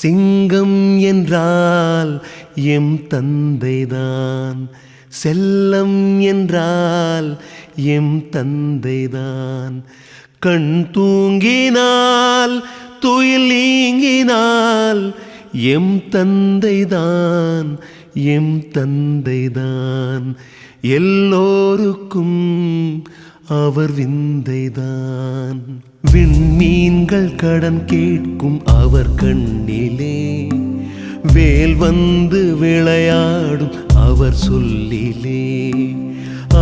சிங்கம் என்றால் எம் தந்தைதான், செல்லம் என்றால் எம் தந்தைதான். கண் தூங்கினால் துயில் நீங்கினால் எம் தந்தைதான், எம் தந்தைதான். எல்லோருக்கும் அவர் விந்தைதான். விண்மீன்கள் கடன் கேட்கும் அவர் கண்ணிலே, வேல் வந்து விளையாடும் அவர் சொல்லிலே.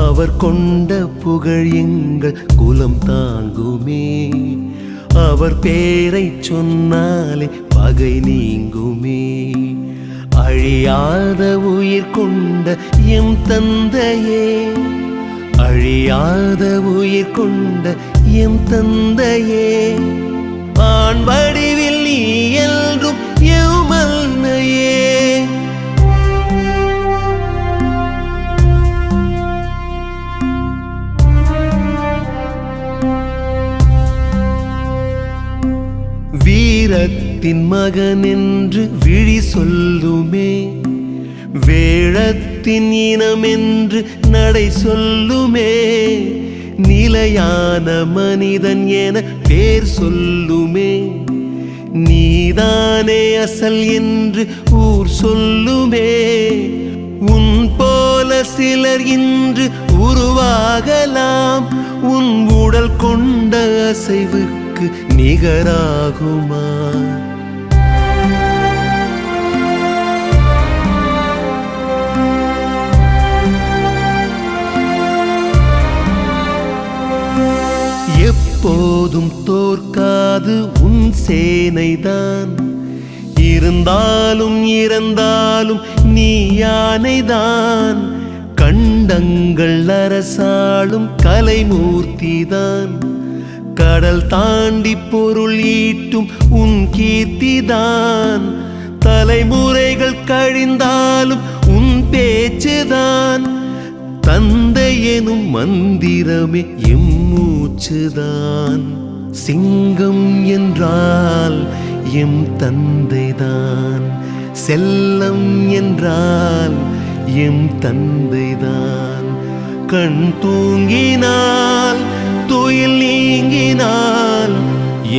அவர் கொண்ட புகழ் எங்கள் குலம் தாங்குமே, அவர் பேரை சொன்னாலே பகை நீங்குமே. அழியாத உயிர் கொண்ட எம் தந்தையே, அழியாத உயிர் கொண்ட எம் தந்தையே. ஆண் வடிவில் நீ என்றும் எம் அன்னையே. வீரத்தின் மகன் என்று விழி சொல்லுமே, வேழத்தின் இனம் என்று நடை சொல்லுமே. நிலையான மனிதன் என பேர் சொல்லுமே, நீதானே அசல் என்று ஊர் சொல்லுமே. உன் போல சிலர் இன்று உருவாகலாம், உன் உடல் கொண்ட அசைவுக்கு நிகராகுமா? எப்போதும் தோற்காது உன் சேனைதான், இருந்தாலும் இறந்தாலும் நீ யானைதான். கண்டங்கள் அரசாளும் கலைமூர்த்திதான், கடல் தாண்டி பொருள் ஈட்டும் உன் கீர்த்திதான். தலைமுறைகள் கழிந்தாலும் உன் பேச்சுதான், தந்தை எனும் மந்திரமே எம் மூச்சுதான். சிங்கம் என்றால் எம் தந்தைதான், செல்லம் என்றால் எம் தந்தைதான். கண் தூங்கினால் துயில் நீங்கினால்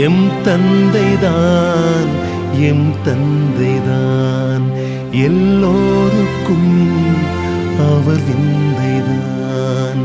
எம் தந்தைதான், எம் தந்தைதான். எல்லோருக்கும் அவர் விந்தைதான்.